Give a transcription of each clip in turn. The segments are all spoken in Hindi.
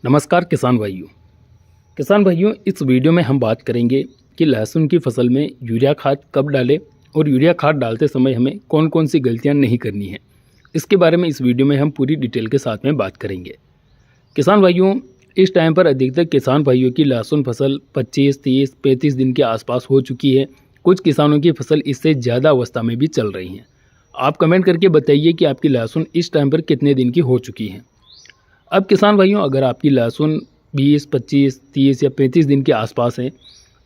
नमस्कार किसान भाइयों, इस वीडियो में हम बात करेंगे कि लहसुन की फसल में यूरिया खाद कब डालें और यूरिया खाद डालते समय हमें कौन कौन सी गलतियां नहीं करनी है। इसके बारे में इस वीडियो में हम पूरी डिटेल के साथ में बात करेंगे। किसान भाइयों, इस टाइम पर अधिकतर किसान भाइयों की लहसुन फसल 25, 30, 35 दिन के आसपास हो चुकी है। कुछ किसानों की फसल इससे ज़्यादा अवस्था में भी चल रही हैं। आप कमेंट करके बताइए कि आपकी लहसुन इस टाइम पर कितने दिन की हो चुकी है। अब किसान भाइयों, अगर आपकी लहसुन 20, 25, 30 या 35 दिन के आसपास है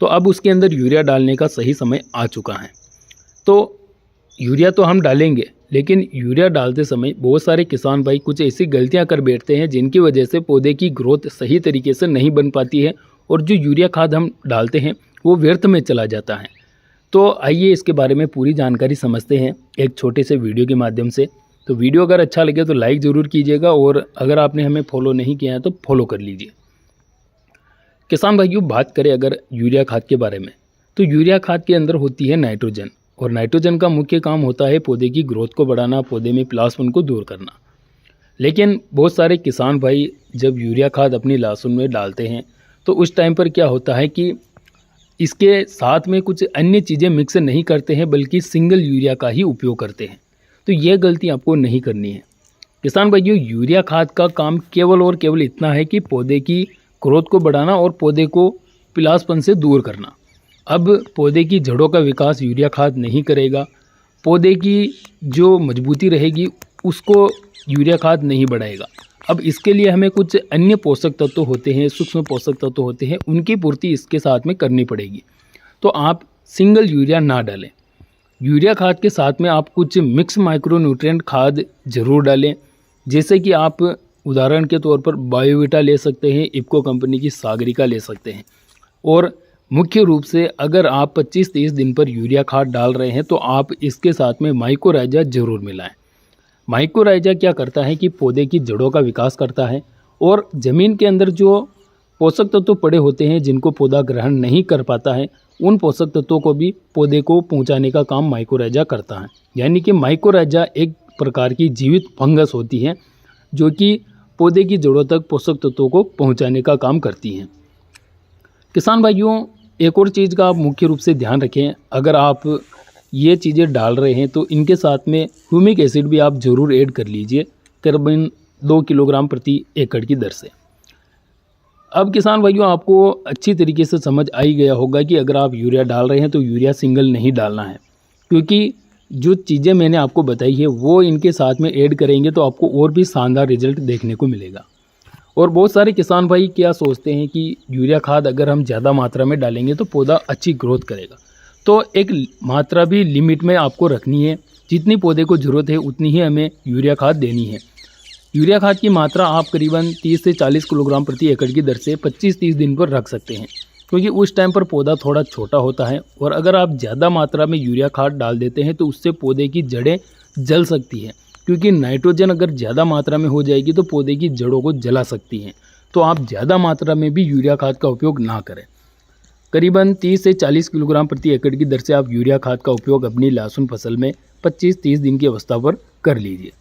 तो अब उसके अंदर यूरिया डालने का सही समय आ चुका है। तो यूरिया तो हम डालेंगे, लेकिन यूरिया डालते समय बहुत सारे किसान भाई कुछ ऐसी गलतियां कर बैठते हैं जिनकी वजह से पौधे की ग्रोथ सही तरीके से नहीं बन पाती है और जो यूरिया खाद हम डालते हैं वो व्यर्थ में चला जाता है। तो आइए इसके बारे में पूरी जानकारी समझते हैं एक छोटे से वीडियो के माध्यम से। तो वीडियो अगर अच्छा लगे तो लाइक ज़रूर कीजिएगा और अगर आपने हमें फॉलो नहीं किया है तो फॉलो कर लीजिए। किसान भाइयों, बात करें अगर यूरिया खाद के बारे में, तो यूरिया खाद के अंदर होती है नाइट्रोजन, और नाइट्रोजन का मुख्य काम होता है पौधे की ग्रोथ को बढ़ाना, पौधे में पिलासपन को दूर करना। लेकिन बहुत सारे किसान भाई जब यूरिया खाद अपनी लहसुन में डालते हैं तो उस टाइम पर क्या होता है कि इसके साथ में कुछ अन्य चीज़ें मिक्स नहीं करते हैं, बल्कि सिंगल यूरिया का ही उपयोग करते हैं। तो यह गलती आपको नहीं करनी है। किसान भाइयों, यूरिया खाद का काम केवल और केवल इतना है कि पौधे की ग्रोथ को बढ़ाना और पौधे को पिलासपन से दूर करना। अब पौधे की जड़ों का विकास यूरिया खाद नहीं करेगा, पौधे की जो मजबूती रहेगी उसको यूरिया खाद नहीं बढ़ाएगा। अब इसके लिए हमें कुछ अन्य पोषक तत्व होते हैं, सूक्ष्म पोषक तत्व होते हैं, उनकी पूर्ति इसके साथ में करनी पड़ेगी। तो आप सिंगल यूरिया ना डालें। यूरिया खाद के साथ में आप कुछ मिक्स माइक्रोन्यूट्रिएंट खाद ज़रूर डालें, जैसे कि आप उदाहरण के तौर पर बायोविटा ले सकते हैं, इफ्को कंपनी की सागरिका ले सकते हैं। और मुख्य रूप से अगर आप 25-30 दिन पर यूरिया खाद डाल रहे हैं तो आप इसके साथ में माइकोराइजा ज़रूर मिलाएं। माइकोराइजा क्या करता है कि पौधे की जड़ों का विकास करता है और ज़मीन के अंदर जो पोषक तत्व पड़े होते हैं जिनको पौधा ग्रहण नहीं कर पाता है, उन पोषक तत्वों को भी पौधे को पहुंचाने का काम माइकोराइजा करता है। यानी कि माइकोराइजा एक प्रकार की जीवित फंगस होती है जो कि पौधे की जड़ों तक पोषक तत्वों को पहुंचाने का काम करती हैं। किसान भाइयों, एक और चीज़ का आप मुख्य रूप से ध्यान रखें, अगर आप ये चीज़ें डाल रहे हैं तो इनके साथ में ह्यूमिक एसिड भी आप ज़रूर ऐड कर लीजिए, करीबन 2 किलोग्राम प्रति एकड़ की दर से। अब किसान भाइयों, आपको अच्छी तरीके से समझ आ ही गया होगा कि अगर आप यूरिया डाल रहे हैं तो यूरिया सिंगल नहीं डालना है, क्योंकि जो चीज़ें मैंने आपको बताई है वो इनके साथ में ऐड करेंगे तो आपको और भी शानदार रिजल्ट देखने को मिलेगा। और बहुत सारे किसान भाई क्या सोचते हैं कि यूरिया खाद अगर हम ज़्यादा मात्रा में डालेंगे तो पौधा अच्छी ग्रोथ करेगा। तो एक मात्रा भी लिमिट में आपको रखनी है, जितनी पौधे को ज़रूरत है उतनी ही हमें यूरिया खाद देनी है। यूरिया खाद की मात्रा आप करीबन 30 से 40 किलोग्राम प्रति एकड़ की दर से 25-30 दिन पर रख सकते हैं, क्योंकि उस टाइम पर पौधा थोड़ा छोटा होता है। और अगर आप ज़्यादा मात्रा में यूरिया खाद डाल देते हैं तो उससे पौधे की जड़ें जल सकती हैं, क्योंकि नाइट्रोजन अगर ज़्यादा मात्रा में हो जाएगी तो पौधे की जड़ों को जला सकती हैं। तो आप ज़्यादा मात्रा में भी यूरिया खाद का उपयोग ना करें। करीबन 30 से 40 किलोग्राम प्रति एकड़ की दर से आप यूरिया खाद का उपयोग अपनी लहसुन फसल में 25-30 दिन की अवस्था पर कर लीजिए।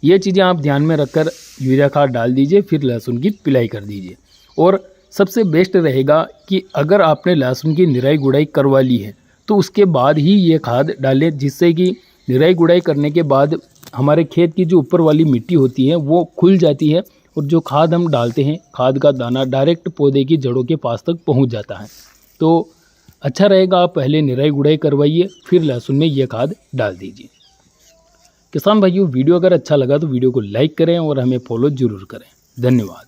ये चीज़ें आप ध्यान में रखकर यूरिया खाद डाल दीजिए, फिर लहसुन की पिलाई कर दीजिए। और सबसे बेस्ट रहेगा कि अगर आपने लहसुन की निराई गुड़ाई करवा ली है तो उसके बाद ही ये खाद डालें, जिससे कि निराई गुड़ाई करने के बाद हमारे खेत की जो ऊपर वाली मिट्टी होती है वो खुल जाती है और जो खाद हम डालते हैं, खाद का दाना डायरेक्ट पौधे की जड़ों के पास तक पहुंच जाता है। तो अच्छा रहेगा आप पहले निराई गुड़ाई करवाइए, फिर लहसुन में ये खाद डाल दीजिए। किसान भाइयों, वीडियो अगर अच्छा लगा तो वीडियो को लाइक करें और हमें फॉलो ज़रूर करें। धन्यवाद।